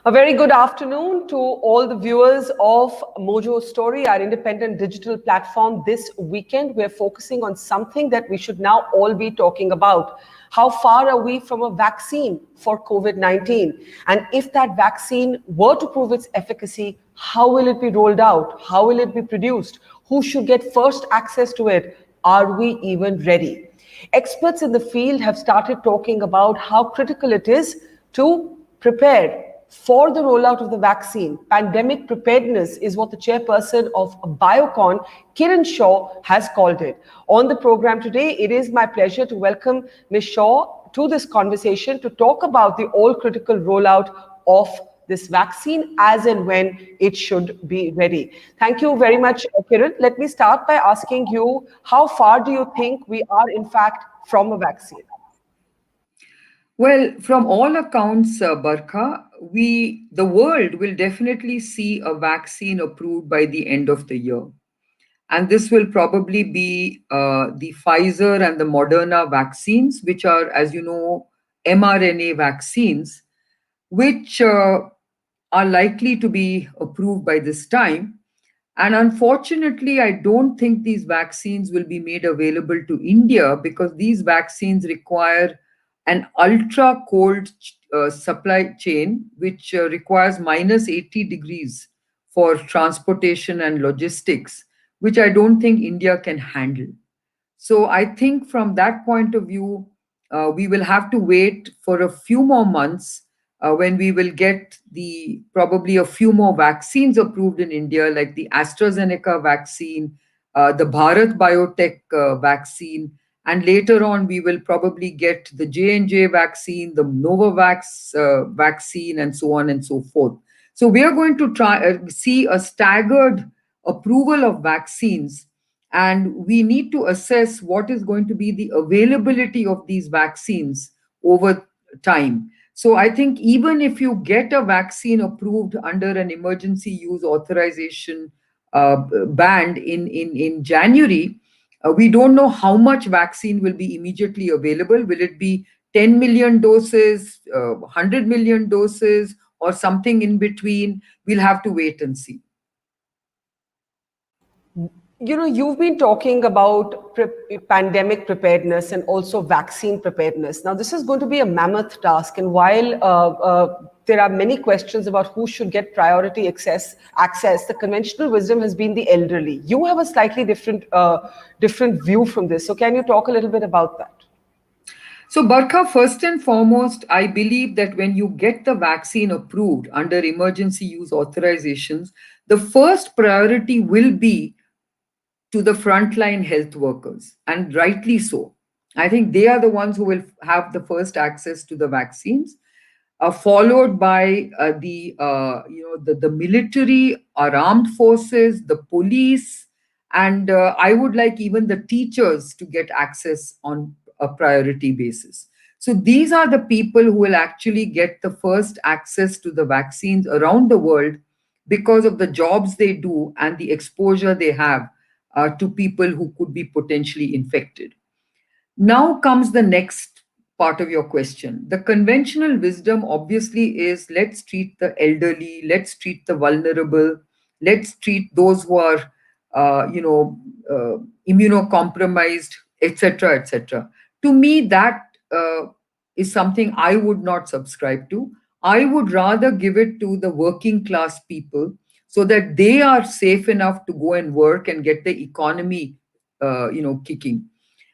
A very good afternoon to all the viewers of Mojo Story, our independent digital platform. This weekend, we're focusing on something that we should now all be talking about. How far are we from a vaccine for COVID-19? And if that vaccine were to prove its efficacy, how will it be rolled out? How will it be produced? Who should get first access to it? Are we even ready? Experts in the field have started talking about how critical it is to prepare for the rollout of the vaccine. Pandemic preparedness is what the chairperson of Biocon, Kiran Shaw, has called it. On the program today, it is my pleasure to welcome Ms. Shaw to this conversation to talk about the all-critical rollout of this vaccine as and when it should be ready. Thank you very much, Kiran. Let me start by asking you, how far do you think we are, in fact, from a vaccine? Well, from all accounts, Barkha, the world will definitely see a vaccine approved by the end of the year. And this will probably be the Pfizer and the Moderna vaccines, which are, as you know, mRNA vaccines, which are likely to be approved by this time. And unfortunately, I don't think these vaccines will be made available to India because these vaccines require an ultra cold supply chain, which requires minus 80 degrees for transportation and logistics, which I don't think India can handle. So I think from that point of view, we will have to wait for a few more months when we will get the probably a few more vaccines approved in India, like the AstraZeneca vaccine, the Bharat Biotech vaccine, and later on we will probably get the J&J vaccine, the Novavax vaccine, and so on and so forth. So we are going to try see a staggered approval of vaccines, and we need to assess what is going to be the availability of these vaccines over time. So I think even if you get a vaccine approved under an emergency use authorization band in January, we don't know how much vaccine will be immediately available. Will it be 10 million doses, 100 million doses, or something in between? We'll have to wait and see. You know, you've been talking about pandemic preparedness and also vaccine preparedness. Now, this is going to be a mammoth task. And while there are many questions about who should get priority access, the conventional wisdom has been the elderly. You have a slightly different view from this. So can you talk a little bit about that? So, Barkha, first and foremost, I believe that when you get the vaccine approved under emergency use authorizations, the first priority will be to the frontline health workers, and rightly so. I think they are the ones who will have the first access to the vaccines, followed by the military, our armed forces, the police, and I would like even the teachers to get access on a priority basis. So these are the people who will actually get the first access to the vaccines around the world because of the jobs they do and the exposure they have to people who could be potentially infected. Now comes the next part of your question. The conventional wisdom obviously is, let's treat the elderly, let's treat the vulnerable, let's treat those who are, immunocompromised, etc., etc. To me, that is something I would not subscribe to. I would rather give it to the working class people so that they are safe enough to go and work and get the economy, kicking.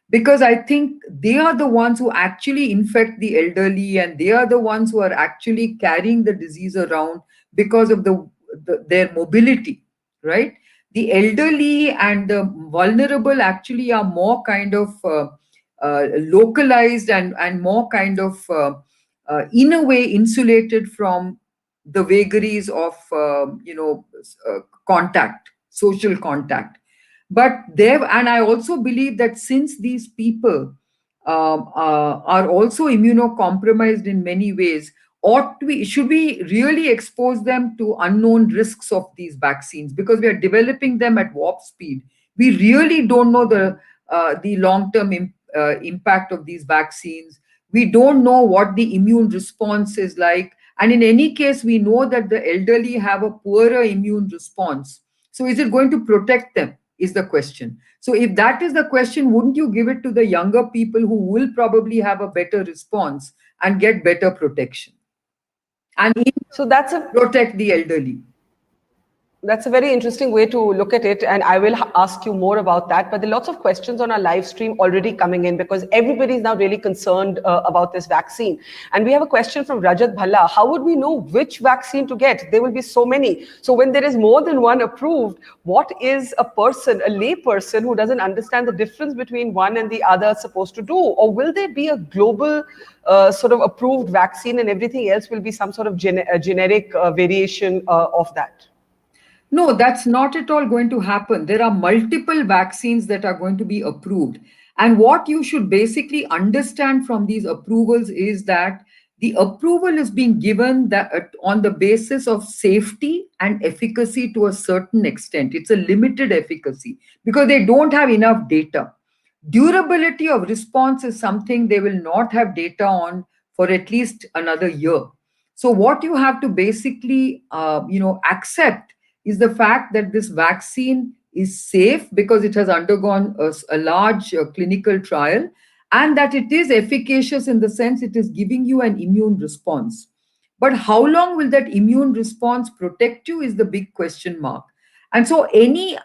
Because I think they are the ones who actually infect the elderly, and they are the ones who are actually carrying the disease around because of their mobility, right? The elderly and the vulnerable actually are more kind of localized and more kind of, in a way, insulated from the vagaries of contact, social contact. But there, and I also believe that since these people are also immunocompromised in many ways, should we really expose them to unknown risks of these vaccines, because we are developing them at warp speed? We really don't know the long term impact of these vaccines. We don't know what the immune response is like, And in any case, we know that the elderly have a poorer immune response. So is it going to protect them? Is the question. So if that is the question, wouldn't you give it to the younger people who will probably have a better response and get better protection? And So that's a protect the elderly. That's a very interesting way to look at it, and I will ask you more about that. But there are lots of questions on our live stream already coming in because everybody is now really concerned about this vaccine. And we have a question from Rajat Bhalla. How would we know which vaccine to get? There will be so many. So when there is more than one approved, what is a person, a lay person who doesn't understand the difference between one and the other supposed to do? Or will there be a global sort of approved vaccine and everything else will be some sort of generic variation of that? No, that's not at all going to happen. There are multiple vaccines that are going to be approved. And what you should basically understand from these approvals is that the approval is being given that on the basis of safety and efficacy to a certain extent. It's a limited efficacy because they don't have enough data. Durability of response is something they will not have data on for at least another year. So what you have to basically accept is the fact that this vaccine is safe because it has undergone a large clinical trial, and that it is efficacious in the sense it is giving you an immune response. But how long will that immune response protect you is the big question mark. And so any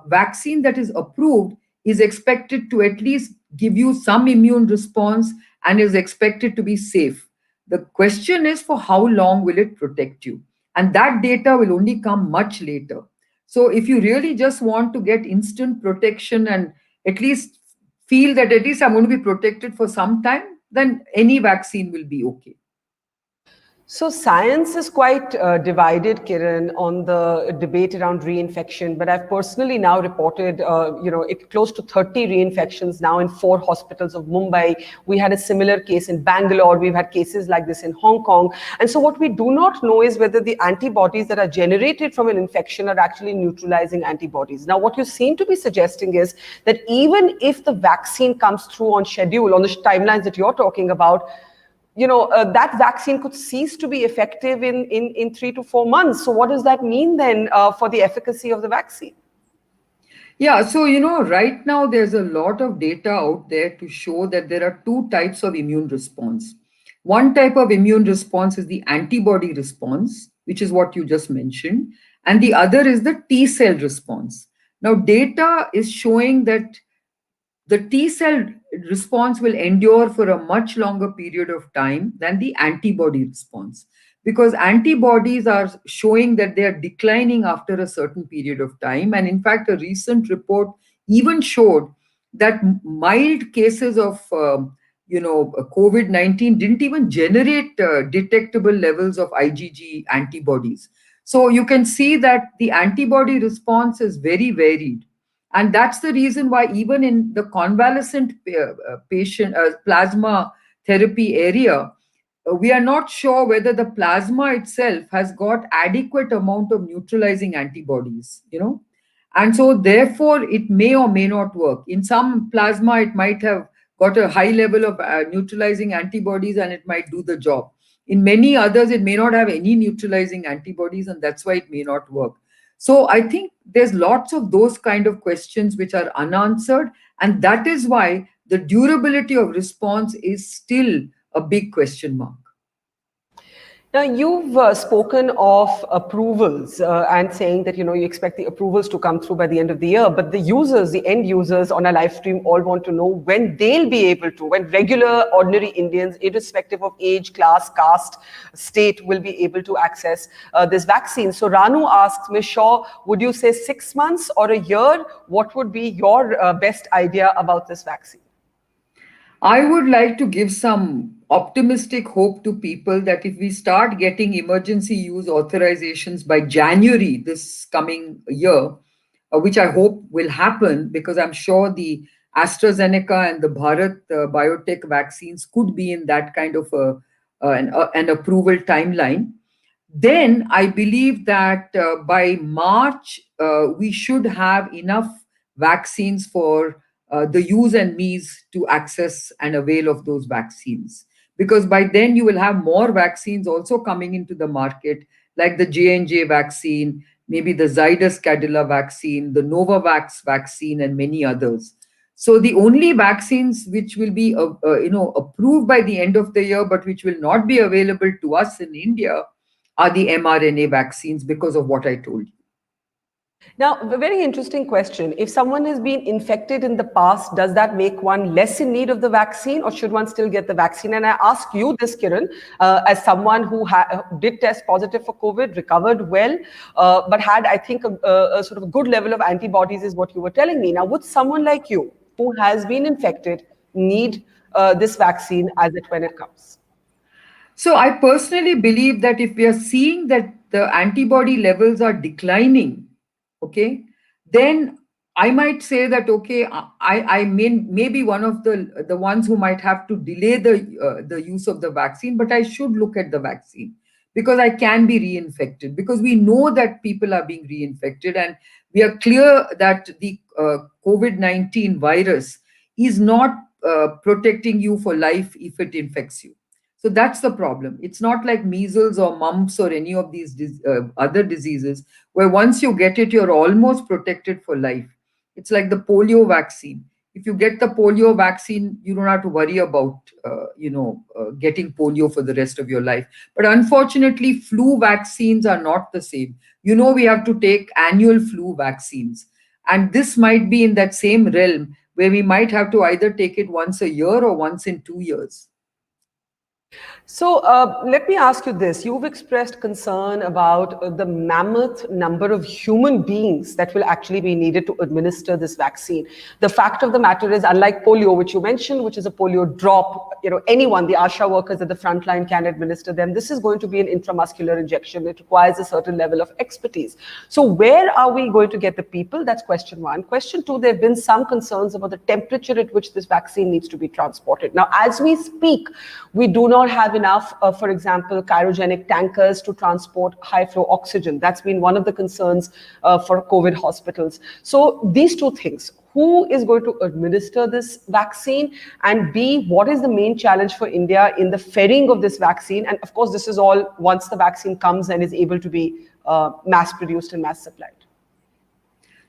vaccine that is approved is expected to at least give you some immune response and is expected to be safe. The question is, for how long will it protect you? And that data will only come much later. So if you really just want to get instant protection and at least feel that at least I'm going to be protected for some time, then any vaccine will be okay. So science is quite divided, Kiran, on the debate around reinfection. But I've personally now reported, it close to 30 reinfections now in 4 hospitals of Mumbai. We had a similar case in Bangalore. We've had cases like this in Hong Kong. And so what we do not know is whether the antibodies that are generated from an infection are actually neutralizing antibodies. Now, what you seem to be suggesting is that even if the vaccine comes through on schedule, on the timelines that you're talking about, that vaccine could cease to be effective in 3 to 4 months. So what does that mean then for the efficacy of the vaccine? Yeah, so right now there's a lot of data out there to show that there are 2 types of immune response. One type of immune response is the antibody response, which is what you just mentioned, and the other is the T cell response. Now, data is showing that the T cell response will endure for a much longer period of time than the antibody response, because antibodies are showing that they are declining after a certain period of time. And in fact, a recent report even showed that mild cases of COVID-19 didn't even generate detectable levels of IgG antibodies. So you can see that the antibody response is very varied. And that's the reason why even in the convalescent patient plasma therapy area, we are not sure whether the plasma itself has got adequate amount of neutralizing antibodies. And so therefore it may or may not work. In some plasma it might have got a high level of neutralizing antibodies and it might do the job. In many others it may not have any neutralizing antibodies, and that's why it may not work. So I think there's lots of those kind of questions which are unanswered, and that is why the durability of response is still a big question mark. Now, you've spoken of approvals and saying that, you expect the approvals to come through by the end of the year. But the users, the end users on our live stream all want to know when they'll be able to, when regular, ordinary Indians, irrespective of age, class, caste, state, will be able to access this vaccine. So Ranu asks, Ms. Shaw, would you say 6 months or a year? What would be your best idea about this vaccine? I would like to give some optimistic hope to people that if we start getting emergency use authorizations by January this coming year, which I hope will happen because I'm sure the AstraZeneca and the Bharat biotech vaccines could be in that kind of an approval timeline. Then I believe that by March, we should have enough vaccines for the yous and me's to access and avail of those vaccines. because by then you will have more vaccines also coming into the market, like the J&J vaccine, maybe the Zydus Cadila vaccine, the Novavax vaccine, and many others. So the only vaccines which will be approved by the end of the year, but which will not be available to us in India, are the mRNA vaccines, because of what I told you. Now, a very interesting question. If someone has been infected in the past, does that make one less in need of the vaccine, or should one still get the vaccine? And I ask you this, Kiran, as someone who did test positive for COVID, recovered well, but had, I think, a sort of a good level of antibodies, is what you were telling me. Now, would someone like you, who has been infected, need this vaccine as it when it comes? So I personally believe that if we are seeing that the antibody levels are declining, okay, then I might say that okay, I may be one of the ones who might have to delay the use of the vaccine, but I should look at the vaccine, because I can be reinfected, because we know that people are being reinfected, and we are clear that the COVID-19 virus is not protecting you for life if it infects you. So that's the problem. It's not like measles or mumps or any of these other diseases where once you get it, you're almost protected for life. It's like the polio vaccine. If you get the polio vaccine, you don't have to worry about, getting polio for the rest of your life. But unfortunately, flu vaccines are not the same. We have to take annual flu vaccines. And this might be in that same realm where we might have to either take it once a year or once in 2 years. So let me ask you this. You've expressed concern about the mammoth number of human beings that will actually be needed to administer this vaccine. The fact of the matter is, unlike polio, which you mentioned, which is a polio drop, anyone, the ASHA workers at the front line can administer them. This is going to be an intramuscular injection. It requires a certain level of expertise. So where are we going to get the people? That's question one. Question two, there have been some concerns about the temperature at which this vaccine needs to be transported. Now, as we speak, we do not have enough, for example, cryogenic tankers to transport high flow oxygen. That's been one of the concerns for COVID hospitals. So these two things, who is going to administer this vaccine? And B, what is the main challenge for India in the ferrying of this vaccine? And of course, this is all once the vaccine comes and is able to be mass produced and mass supplied.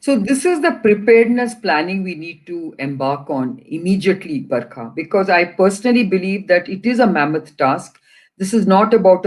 So this is the preparedness planning we need to embark on immediately, Barkha, because I personally believe that it is a mammoth task. This is not about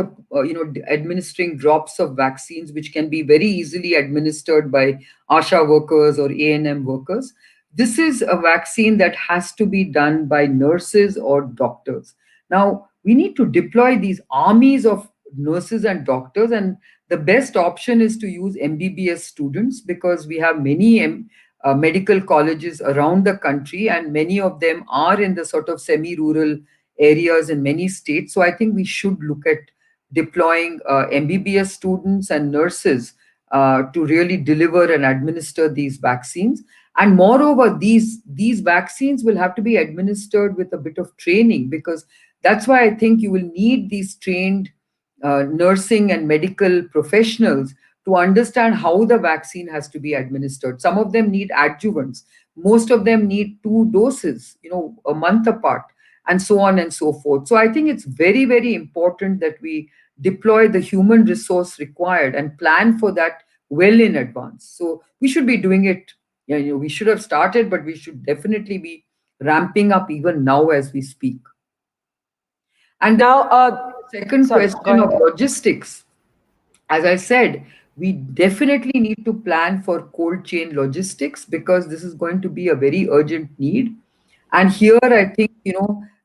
administering drops of vaccines, which can be very easily administered by ASHA workers or A&M workers. This is a vaccine that has to be done by nurses or doctors. Now, we need to deploy these armies of nurses and doctors, and the best option is to use MBBS students, because we have many medical colleges around the country, and many of them are in the sort of semi-rural areas in many states. So I think we should look at deploying MBBS students and nurses to really deliver and administer these vaccines. And moreover, these vaccines will have to be administered with a bit of training, because that's why I think you will need these trained nursing and medical professionals to understand how the vaccine has to be administered. Some of them need adjuvants. Most of them need 2 doses, a month apart, and so on and so forth. So I think it's very, very important that we deploy the human resource required and plan for that well in advance. So we should be doing it. We should have started, but we should definitely be ramping up even now as we speak. And now, second question of logistics. As I said, we definitely need to plan for cold chain logistics, because this is going to be a very urgent need. And here I think,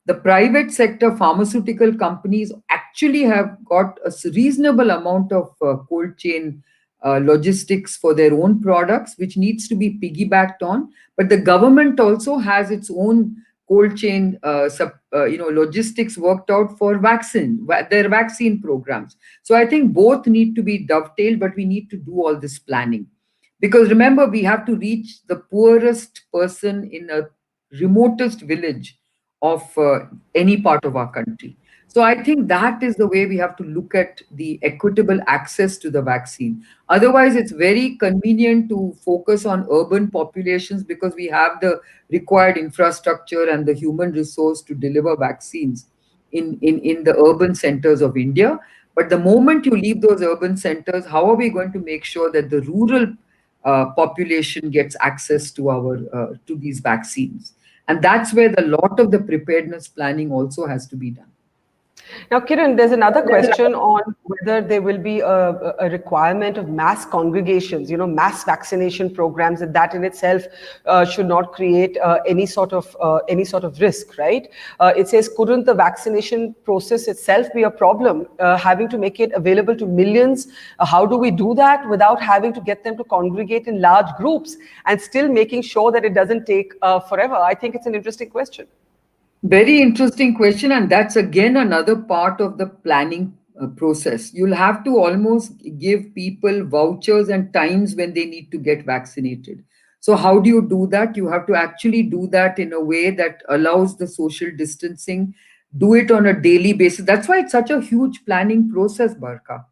the private sector pharmaceutical companies actually have got a reasonable amount of cold chain logistics for their own products, which needs to be piggybacked on. But the government also has its own cold chain logistics worked out for their vaccine programs. So I think both need to be dovetailed, but we need to do all this planning, because remember, we have to reach the poorest person in a remotest village of any part of our country. So I think that is the way we have to look at the equitable access to the vaccine. Otherwise, it's very convenient to focus on urban populations, because we have the required infrastructure and the human resource to deliver vaccines in the urban centers of India. But the moment you leave those urban centers, how are we going to make sure that the rural population gets access to our to these vaccines? And that's where the lot of the preparedness planning also has to be done. Now, Kiran, there's another question on whether there will be a requirement of mass congregations, mass vaccination programs, and that in itself should not create any sort of risk, right? It says, couldn't the vaccination process itself be a problem, having to make it available to millions? How do we do that without having to get them to congregate in large groups and still making sure that it doesn't take forever? I think it's an interesting question. Very interesting question, and that's again another part of the planning process. You'll have to almost give people vouchers and times when they need to get vaccinated. So, how do you do that? You have to actually do that in a way that allows the social distancing, do it on a daily basis. That's why it's such a huge planning process, Barkha.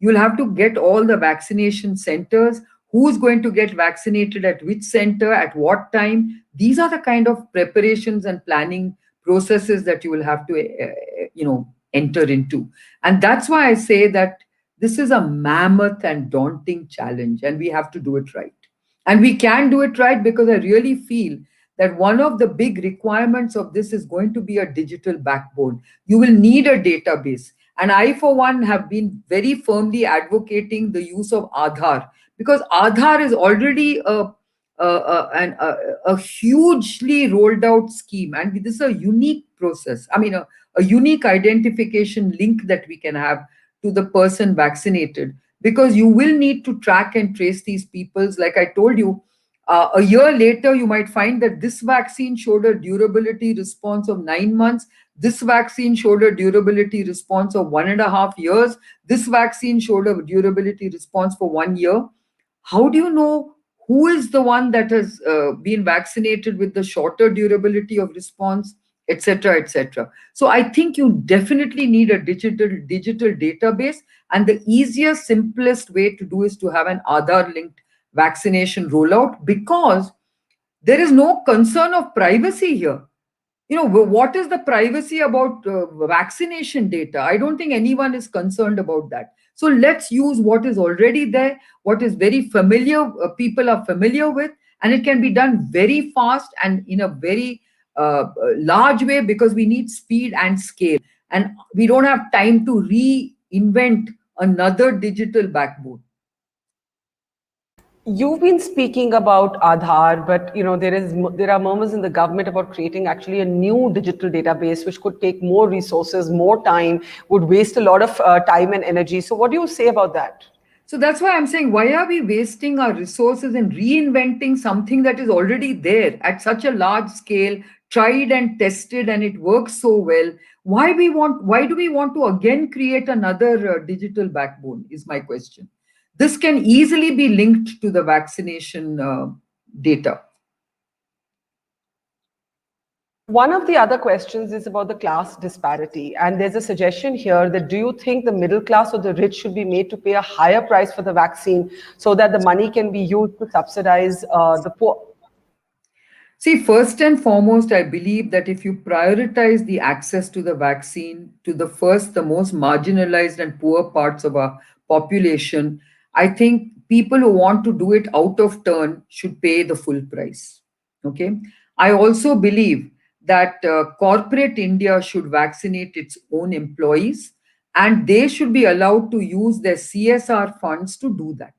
You'll have to get all the vaccination centers, who's going to get vaccinated at which center, at what time. These are the kind of preparations and planning processes that you will have to enter into. And that's why I say that this is a mammoth and daunting challenge, and we have to do it right. And we can do it right because I really feel that one of the big requirements of this is going to be a digital backbone. You will need a database. And I, for one, have been very firmly advocating the use of Aadhaar, because Aadhaar is already a hugely rolled out scheme, and this is a unique process. I mean, a unique identification link that we can have to the person vaccinated, because you will need to track and trace these peoples. Like I told you, a year later, you might find that this vaccine showed a durability response of 9 months. This vaccine showed a durability response of 1.5 years. This vaccine showed a durability response for 1 year. How do you know who is the one that has been vaccinated with the shorter durability of response, etc., etc.? So I think you definitely need a digital database, and the easiest, simplest way to do is to have an Aadhar-linked vaccination rollout, because there is no concern of privacy here. What is the privacy about vaccination data? I don't think anyone is concerned about that. So let's use what is already there, what is very familiar, people are familiar with, and it can be done very fast and in a very large way, because we need speed and scale, and we don't have time to reinvent another digital backbone. You've been speaking about Aadhaar, but there are murmurs in the government about creating actually a new digital database, which could take more resources, more time, would waste a lot of time and energy. So, what do you say about that? So that's why I'm saying, why are we wasting our resources in reinventing something that is already there at such a large scale, tried and tested, and it works so well? Why do we want to again create another digital backbone, is my question. This can easily be linked to the vaccination data. One of the other questions is about the class disparity. And there's a suggestion here that, do you think the middle class or the rich should be made to pay a higher price for the vaccine so that the money can be used to subsidize the poor? See, first and foremost, I believe that if you prioritize the access to the vaccine to the most marginalized and poor parts of our population, I think people who want to do it out of turn should pay the full price. Okay. I also believe that corporate India should vaccinate its own employees, and they should be allowed to use their CSR funds to do that.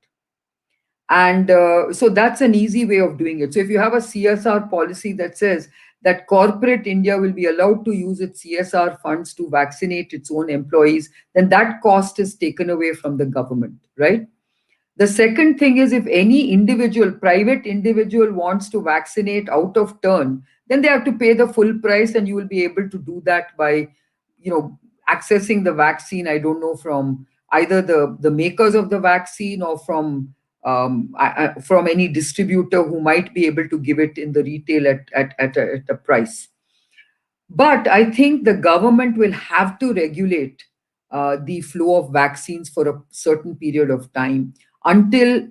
And so that's an easy way of doing it. So if you have a CSR policy that says that corporate India will be allowed to use its CSR funds to vaccinate its own employees, then that cost is taken away from the government, right? The second thing is, if any private individual wants to vaccinate out of turn, then they have to pay the full price, and you will be able to do that by, accessing the vaccine. I don't know, from either the makers of the vaccine, or from any distributor who might be able to give it in the retail at a price. But I think the government will have to regulate the flow of vaccines for a certain period of time, until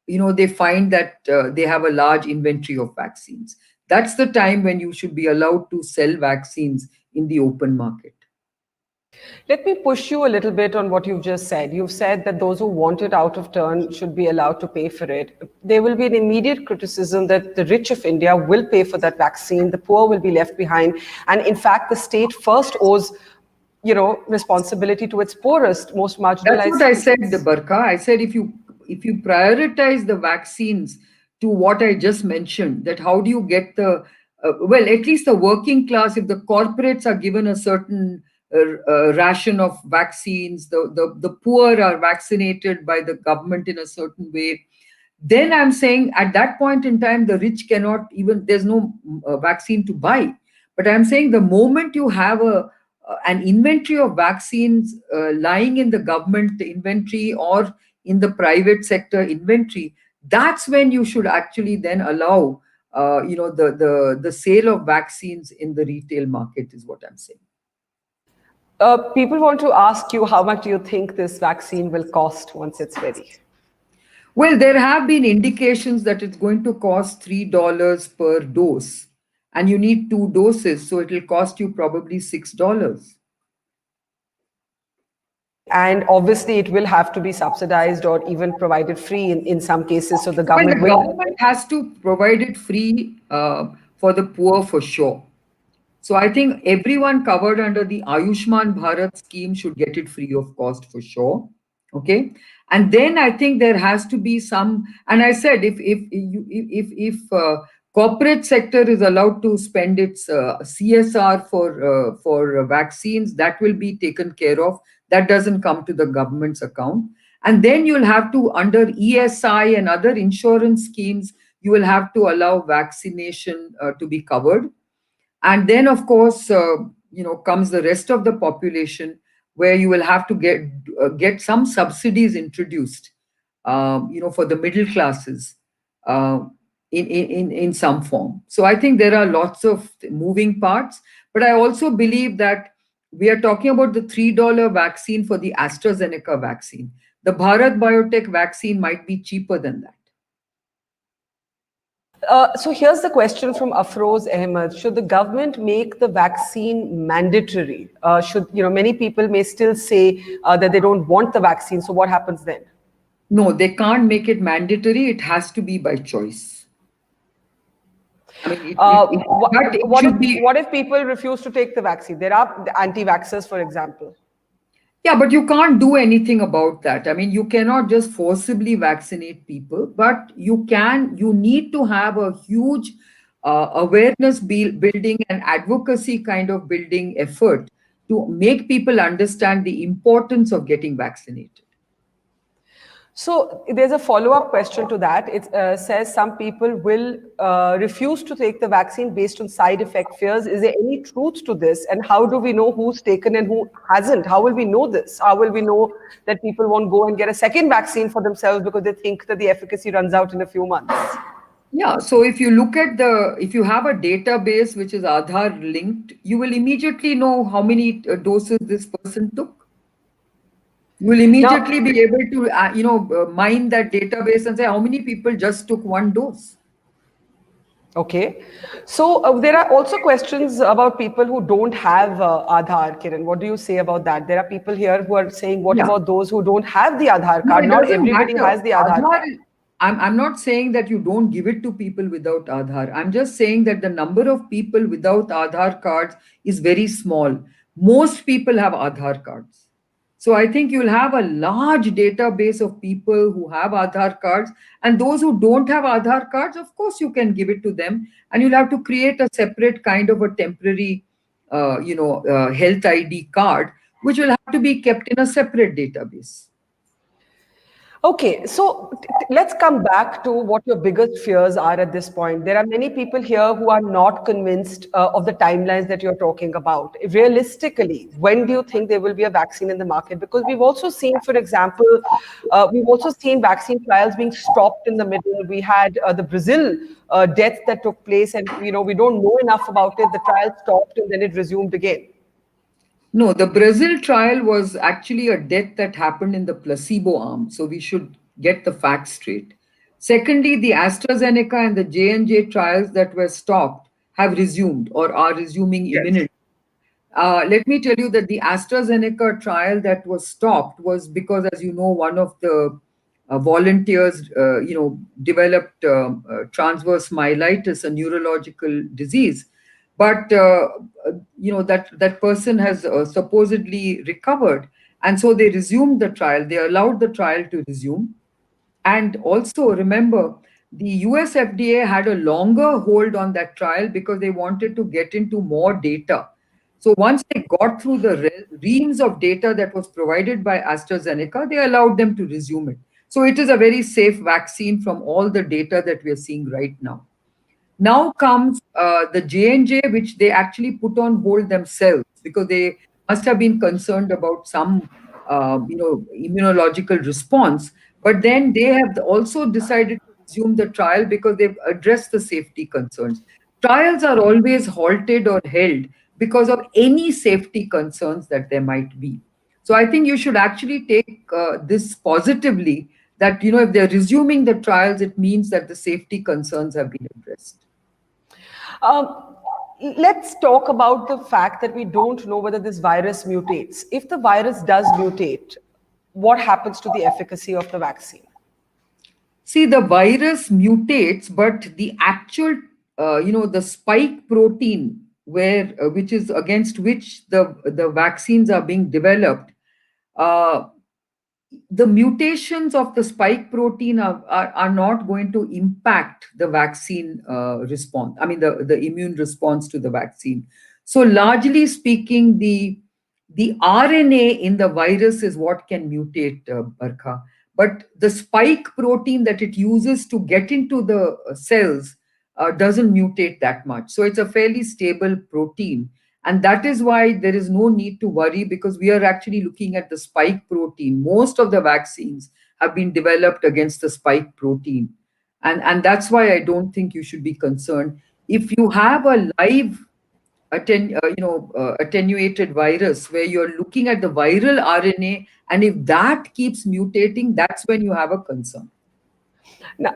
they find that they have a large inventory of vaccines. That's the time when you should be allowed to sell vaccines in the open market. Let me push you a little bit on what you've just said. You've said that those who want it out of turn should be allowed to pay for it. There will be an immediate criticism that the rich of India will pay for that vaccine, the poor will be left behind. And in fact, the state first owes, responsibility to its poorest, most That's marginalized what I said, citizens. Barkha. I said if you prioritize the vaccines to what I just mentioned, that how do you get the well, at least the working class, if the corporates are given a certain ration of vaccines, the poor are vaccinated by the government in a certain way, then I'm saying at that point in time, the rich cannot even, there's no vaccine to buy. But I'm saying the moment you have an inventory of vaccines lying in the government inventory or in the private sector inventory, that's when you should actually then allow the sale of vaccines in the retail market, is what I'm saying. People want to ask you, how much do you think this vaccine will cost once it's ready? Well, there have been indications that it's going to cost $3 per dose, and you need 2 doses, so it'll cost you probably $6. And obviously, it will have to be subsidized or even provided free in some cases. So the Well, the government will. government has to provide it free for the poor for sure. So I think everyone covered under the Ayushman Bharat scheme should get it free of cost for sure. Okay, and then I think there has to be some. And I said if corporate sector is allowed to spend its CSR for vaccines, that will be taken care of. That doesn't come to the government's account. And then you'll have to, under ESI and other insurance schemes, you will have to allow vaccination to be covered. And then of course comes the rest of the population, where you will have to get some subsidies introduced for the middle classes uh, in some form. So I think there are lots of moving parts, but I also believe that we are talking about the $3 vaccine for the AstraZeneca vaccine. The Bharat Biotech vaccine might be cheaper than that. So here's the question from Afroz Ahmed: should the government make the vaccine mandatory? Many people may still say that they don't want the vaccine. So what happens then? No, they can't make it mandatory. It has to be by choice. I mean, what if people refuse to take the vaccine? There are anti-vaxxers, for example. Yeah, but you can't do anything about that. I mean, you cannot just forcibly vaccinate people, but you need to have a huge awareness building and advocacy kind of building effort to make people understand the importance of getting vaccinated. So there's a follow-up question to that. It says some people will refuse to take the vaccine based on side effect fears. Is there any truth to this? And how do we know who's taken and who hasn't? How will we know this? How will we know that people won't go and get a second vaccine for themselves because they think that the efficacy runs out in a few months? Yeah, so if you look at if you have a database which is Aadhar-linked, you will immediately know how many doses this person took. You will immediately be able to, mine that database and say how many people just took 1 dose. Okay. So there are also questions about people who don't have Aadhaar, Kiran. What do you say about that? There are people here who are saying, what about those who don't have the Aadhaar card? No, Not everybody has the Aadhaar card. I'm not saying that you don't give it to people without Aadhaar. I'm just saying that the number of people without Aadhaar cards is very small. Most people have Aadhaar cards. So I think you'll have a large database of people who have Aadhaar cards, and those who don't have Aadhaar cards, of course, you can give it to them, and you'll have to create a separate kind of a temporary, health ID card, which will have to be kept in a separate database. Okay, so let's come back to what your biggest fears are at this point. There are many people here who are not convinced of the timelines that you're talking about. Realistically, when do you think there will be a vaccine in the market? Because we've also seen, for example, vaccine trials being stopped in the middle. We had the Brazil death that took place, and we don't know enough about it. The trial stopped and then it resumed again. No, the Brazil trial was actually a death that happened in the placebo arm. So we should get the facts straight. Secondly, the AstraZeneca and the J&J trials that were stopped have resumed or are resuming imminently. Let me tell you that the AstraZeneca trial that was stopped was because, as you know, one of the volunteers, developed transverse myelitis, a neurological disease. But that person has supposedly recovered, and so they resumed the trial. They allowed the trial to resume, and also remember, the US FDA had a longer hold on that trial because they wanted to get into more data. So once they got through the reams of data that was provided by AstraZeneca, they allowed them to resume it. So it is a very safe vaccine from all the data that we are seeing right now. Now comes the J&J, which they actually put on hold themselves because they must have been concerned about some, immunological response. But then they have also decided to resume the trial because they've addressed the safety concerns. Trials are always halted or held because of any safety concerns that there might be. So I think you should actually take this positively, that if they're resuming the trials, it means that the safety concerns have been addressed. Um, let's talk about the fact that we don't know whether this virus mutates. If the virus does mutate, what happens to the efficacy of the vaccine? See, the virus mutates, but the actual, the spike protein, which is against which the vaccines are being developed, uh, the mutations of the spike protein are not going to impact the vaccine response. I mean, the immune response to the vaccine. So, largely speaking, the RNA in the virus is what can mutate, Barkha. But the spike protein that it uses to get into the cells doesn't mutate that much. So, it's a fairly stable protein, and that is why there is no need to worry, because we are actually looking at the spike protein. Most of the vaccines have been developed against the spike protein. And that's why I don't think you should be concerned. If you have a live attenuated virus where you're looking at the viral RNA, and if that keeps mutating, that's when you have a concern.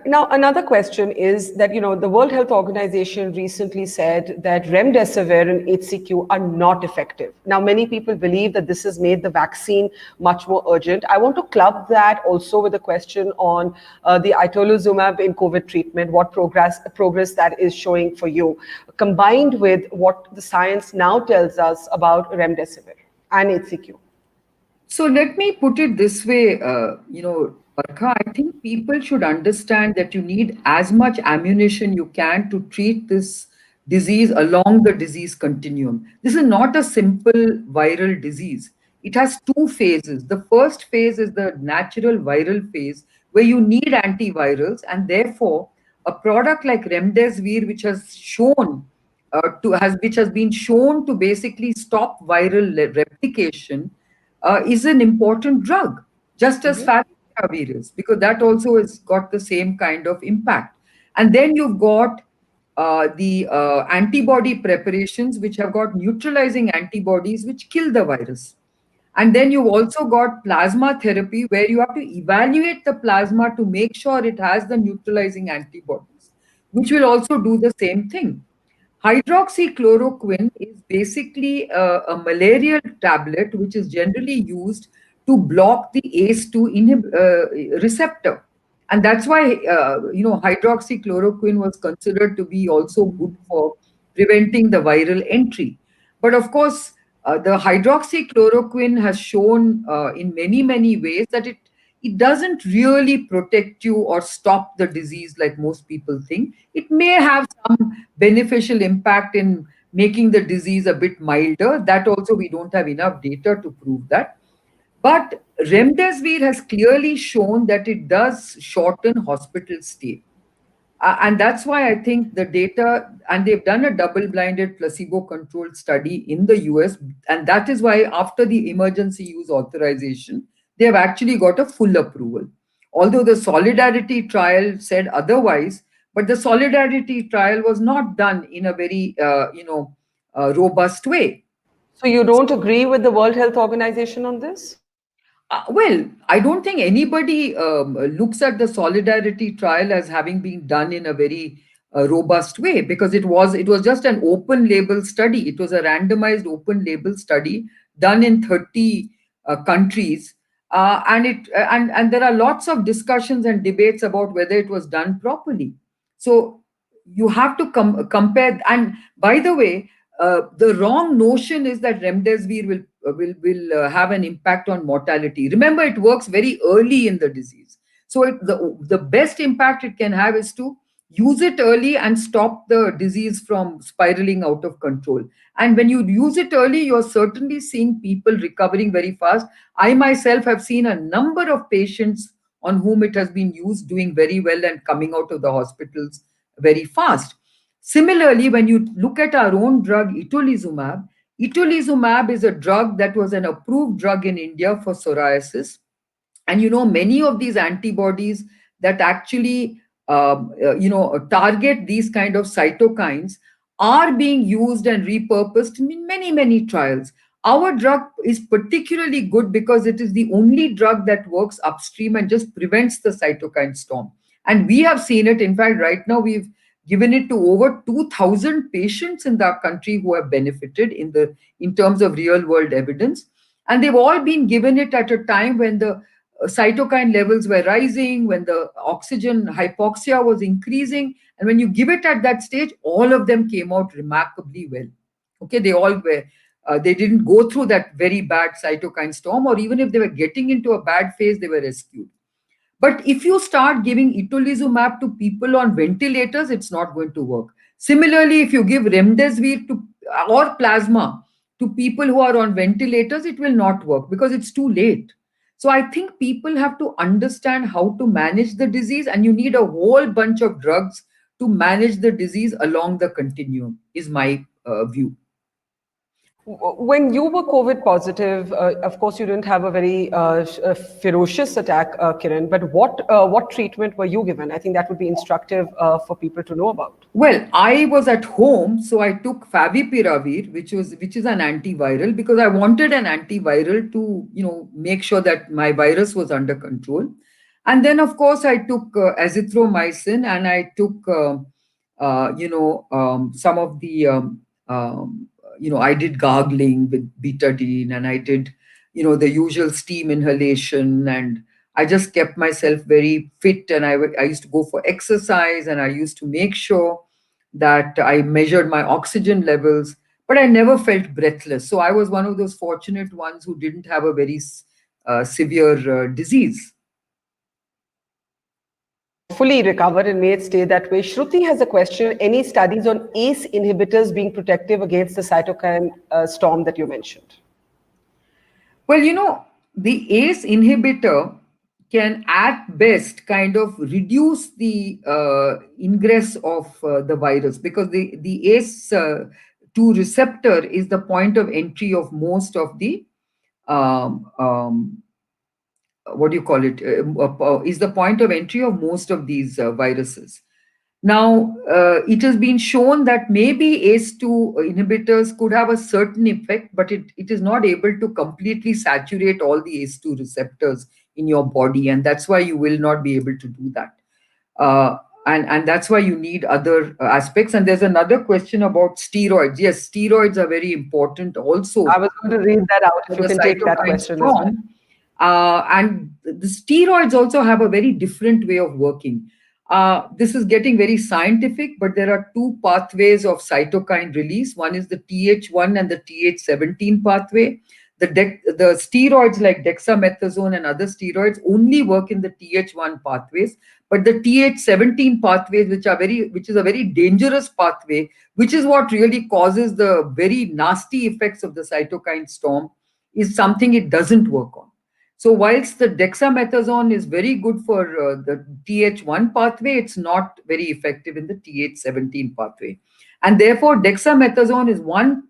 Now, another question is that, the World Health Organization recently said that remdesivir and HCQ are not effective. Now, many people believe that this has made the vaccine much more urgent. I want to club that also with a question on the itolizumab in COVID treatment, what progress that is showing for you, combined with what the science now tells us about remdesivir and HCQ. So let me put it this way, Barkha, I think people should understand that you need as much ammunition you can to treat this disease along the disease continuum. This is not a simple viral disease. It has two phases. The first phase is the natural viral phase, where you need antivirals, and therefore a product like remdesivir, which has been shown to basically stop viral replication, is an important drug, just as favipiravir is, because that also has got the same kind of impact. And then you've got the antibody preparations, which have got neutralizing antibodies which kill the virus. And then you've also got plasma therapy, where you have to evaluate the plasma to make sure it has the neutralizing antibodies, which will also do the same thing. Hydroxychloroquine is basically a malarial tablet which is generally used to block the ACE2 receptor. And that's why, hydroxychloroquine was considered to be also good for preventing the viral entry. But of course, the hydroxychloroquine has shown in many, many ways that it doesn't really protect you or stop the disease like most people think. It may have some beneficial impact in making the disease a bit milder. That also, we don't have enough data to prove that. But remdesivir has clearly shown that it does shorten hospital stay. And that's why I think the data, and they've done a double blinded placebo controlled study in the US. And that is why, after the emergency use authorization, they have actually got a full approval. Although the solidarity trial said otherwise, but the solidarity trial was not done in a very, robust way. So you don't agree with the World Health Organization on this? Well, I don't think anybody looks at the solidarity trial as having been done in a very robust way, because it was just an open label study. It was a randomized open label study done in 30 countries, and there are lots of discussions and debates about whether it was done properly. So you have to compare. And by the way, the wrong notion is that remdesivir will have an impact on mortality. Remember, it works very early in the disease. So the best impact it can have is to use it early and stop the disease from spiraling out of control. And when you use it early, you're certainly seeing people recovering very fast. I myself have seen a number of patients on whom it has been used doing very well and coming out of the hospitals very fast. Similarly, when you look at our own drug, itolizumab is a drug that was an approved drug in India for psoriasis. And many of these antibodies that actually target these kind of cytokines are being used and repurposed in many, many trials. Our drug is particularly good because it is the only drug that works upstream and just prevents the cytokine storm. And we have seen it. In fact, right now we've given it to over 2,000 patients in our country who have benefited in terms of real world evidence. And they've all been given it at a time when the cytokine levels were rising, when the oxygen hypoxia was increasing. And when you give it at that stage, all of them came out remarkably well. Okay, they all were. They didn't go through that very bad cytokine storm, or even if they were getting into a bad phase, they were rescued. But if you start giving itolizumab to people on ventilators, it's not going to work. Similarly, if you give remdesivir or plasma to people who are on ventilators, it will not work because it's too late. So I think people have to understand how to manage the disease, and you need a whole bunch of drugs to manage the disease along the continuum, is my view. When you were COVID positive, of course, you didn't have a very ferocious attack, Kiran, but what treatment were you given? I think that would be instructive for people to know about. Well, I was at home, so I took favipiravir, which is an antiviral, because I wanted an antiviral to make sure that my virus was under control. And then, of course, I took azithromycin, and I took some of the I did gargling with betadine, and I did the usual steam inhalation, and I just kept myself very fit, and I used to go for exercise, and I used to make sure that I measured my oxygen levels, but I never felt breathless. So I was one of those fortunate ones who didn't have a very severe disease. Fully recovered and may it stay that way. Shruti has a question. Any studies on ACE inhibitors being protective against the cytokine storm that you mentioned? Well, the ACE inhibitor can at best kind of reduce the ingress of the virus, because the ACE2 receptor is the point of entry of most of the what do you call it is the point of entry of most of these viruses. Now, it has been shown that maybe ACE2 inhibitors could have a certain effect, but it is not able to completely saturate all the ACE2 receptors in your body, and that's why you will not be able to do that. And that's why you need other aspects. And there's another question about steroids. Yes, steroids are very important also. I was going to read that out, if you can take that question as well. And the steroids also have a very different way of working. This is getting very scientific, but there are two pathways of cytokine release. One is the Th1 and the Th17 pathway. The steroids like dexamethasone and other steroids only work in the Th1 pathways, but the Th17 pathways, which is a very dangerous pathway, which is what really causes the very nasty effects of the cytokine storm, is something it doesn't work on. So whilst the dexamethasone is very good for the Th1 pathway, it's not very effective in the Th17 pathway. And therefore, dexamethasone is one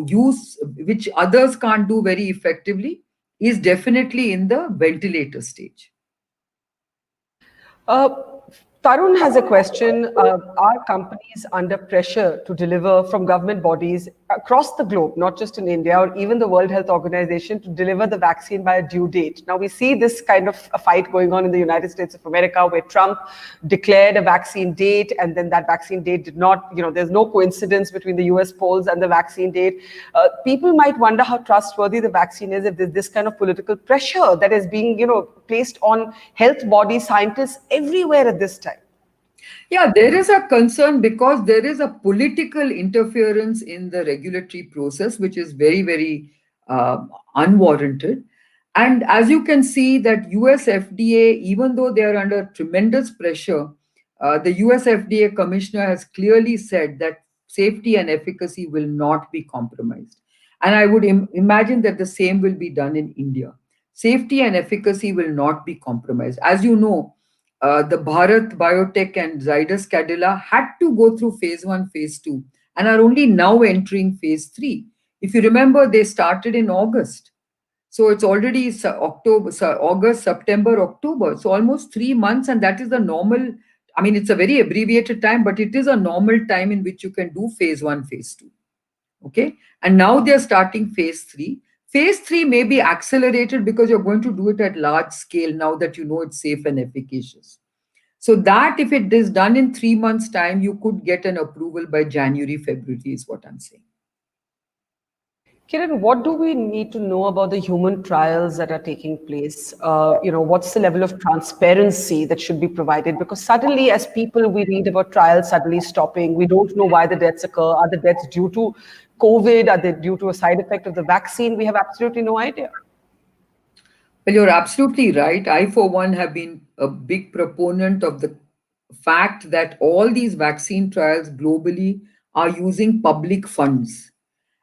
use which others can't do very effectively, is definitely in the ventilator stage. Tarun has a question. Are companies under pressure to deliver from government bodies across the globe, not just in India or even the World Health Organization, to deliver the vaccine by a due date? Now, we see this kind of a fight going on in the United States of America where Trump declared a vaccine date and then that vaccine date did not, there's no coincidence between the US polls and the vaccine date. People might wonder how trustworthy the vaccine is if there's this kind of political pressure that is being, placed on health bodies, scientists everywhere at this time. Yeah, there is a concern because there is a political interference in the regulatory process, which is very, very unwarranted. And as you can see, that US FDA, even though they are under tremendous pressure, the US FDA commissioner has clearly said that safety and efficacy will not be compromised. And I would imagine that the same will be done in India. Safety and efficacy will not be compromised. As you know, the Bharat Biotech and Zydus Cadila had to go through phase one, phase two, and are only now entering phase three. If you remember, they started in August. So it's already August, September, October. So almost 3 months, and that is the normal. I mean, it's a very abbreviated time, but it is a normal time in which you can do phase one, phase two. Okay. And now they're starting phase three. Phase three may be accelerated because you're going to do it at large scale now that you know it's safe and efficacious. So that if it is done in 3 months' time, you could get an approval by January, February, is what I'm saying. Kiran, what do we need to know about the human trials that are taking place? What's the level of transparency that should be provided? Because suddenly, as people, we read about trials suddenly stopping. We don't know why the deaths occur. Are the deaths due to COVID? Are they due to a side effect of the vaccine? We have absolutely no idea. Well, you're absolutely right. I, for one, have been a big proponent of the fact that all these vaccine trials globally are using public funds.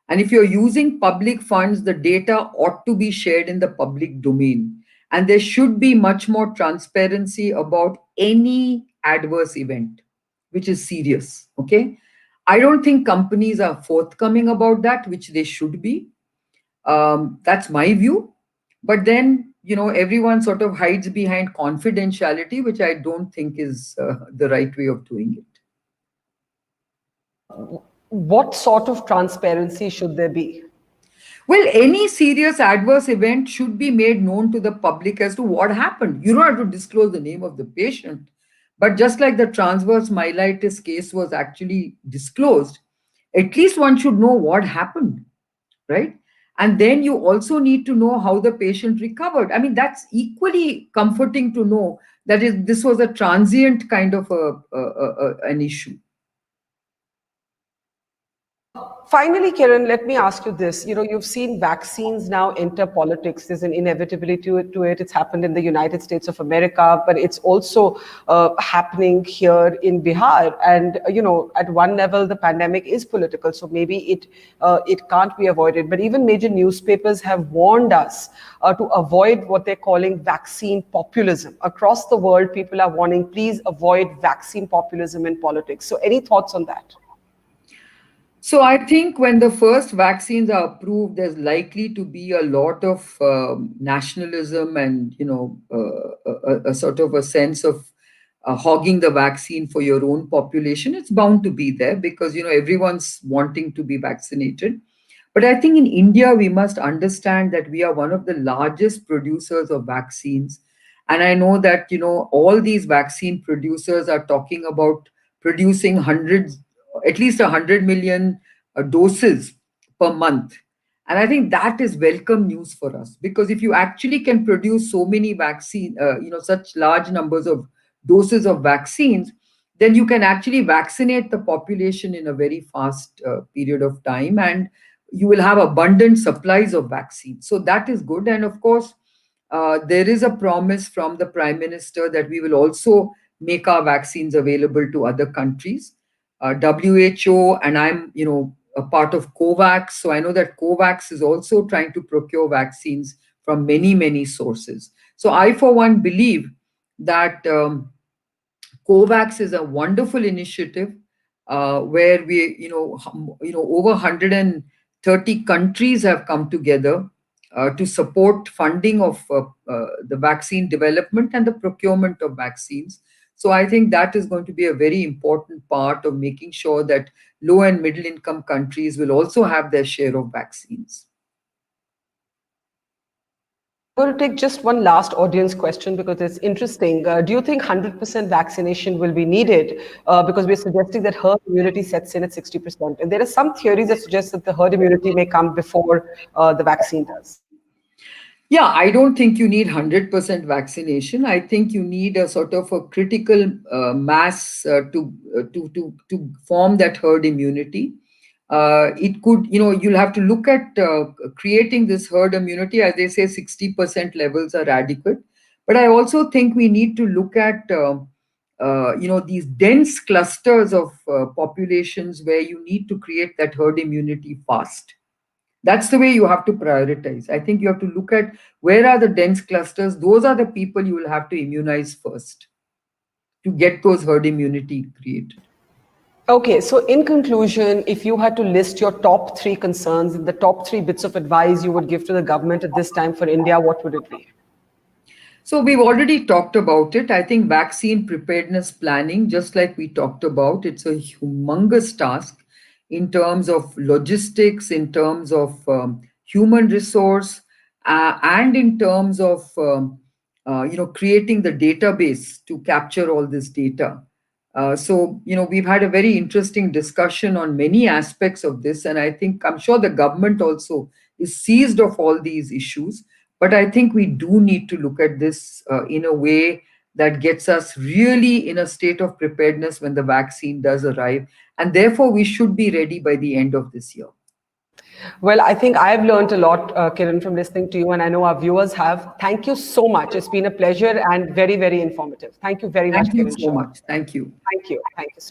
And if you're using public funds, the data ought to be shared in the public domain. And there should be much more transparency about any adverse event, which is serious. Okay. I don't think companies are forthcoming about that, which they should be. That's my view. But then, everyone sort of hides behind confidentiality, which I don't think is the right way of doing it. What sort of transparency should there be? Well, any serious adverse event should be made known to the public as to what happened. You don't have to disclose the name of the patient. But just like the transverse myelitis case was actually disclosed, at least one should know what happened, right? And then you also need to know how the patient recovered. I mean, that's equally comforting to know that this was a transient kind of an issue. Finally, Kiran, let me ask you this. You've seen vaccines now enter politics. There's an inevitability to it. It's happened in the United States of America, but it's also happening here in Bihar. And, at one level, the pandemic is political, so maybe it can't be avoided. But even major newspapers have warned us to avoid what they're calling vaccine populism. Across the world, people are warning, please avoid vaccine populism in politics. So any thoughts on that? So I think when the first vaccines are approved, there's likely to be a lot of nationalism and a sort of a sense of hogging the vaccine for your own population. It's bound to be there because everyone's wanting to be vaccinated. But I think in India we must understand that we are one of the largest producers of vaccines, and I know that all these vaccine producers are talking about producing at least 100 million doses per month. And I think that is welcome news for us because if you actually can produce so many such large numbers of doses of vaccines, then you can actually vaccinate the population in a very fast period of time, and you will have abundant supplies of vaccines. So that is good. And of course, there is a promise from the Prime Minister that we will also make our vaccines available to other countries. WHO, and I'm, a part of COVAX. So I know that COVAX is also trying to procure vaccines from many, many sources. So I, for one, believe that COVAX is a wonderful initiative where over 130 countries have come together to support funding of the vaccine development and the procurement of vaccines. So I think that is going to be a very important part of making sure that low and middle income countries will also have their share of vaccines. I'm going to take just one last audience question because it's interesting. Do you think 100% vaccination will be needed? Because we're suggesting that herd immunity sets in at 60%. And there are some theories that suggest that the herd immunity may come before the vaccine does. Yeah, I don't think you need 100% vaccination. I think you need a sort of a critical mass to form that herd immunity. It could, you'll have to look at creating this herd immunity. As they say, 60% levels are adequate. But I also think we need to look at, these dense clusters of populations where you need to create that herd immunity fast. That's the way you have to prioritize. I think you have to look at where are the dense clusters. Those are the people you will have to immunize first to get those herd immunity created. Okay, so in conclusion, if you had to list your top three concerns and the top three bits of advice you would give to the government at this time for India, what would it be? So we've already talked about it. I think vaccine preparedness planning, just like we talked about, it's a humongous task in terms of logistics, in terms of human resource, and in terms of creating the database to capture all this data. We've had a very interesting discussion on many aspects of this, and I'm sure the government also is seized of all these issues. But I think we do need to look at this in a way that gets us really in a state of preparedness when the vaccine does arrive. And therefore, we should be ready by the end of this year. Well, I think I've learned a lot, Kiran, from listening to you, and I know our viewers have. Thank you so much. It's been a pleasure and very, very informative. Thank you very much, Thank you Kiran so Shaw. much. Thank you. Thank you. Thank you so much.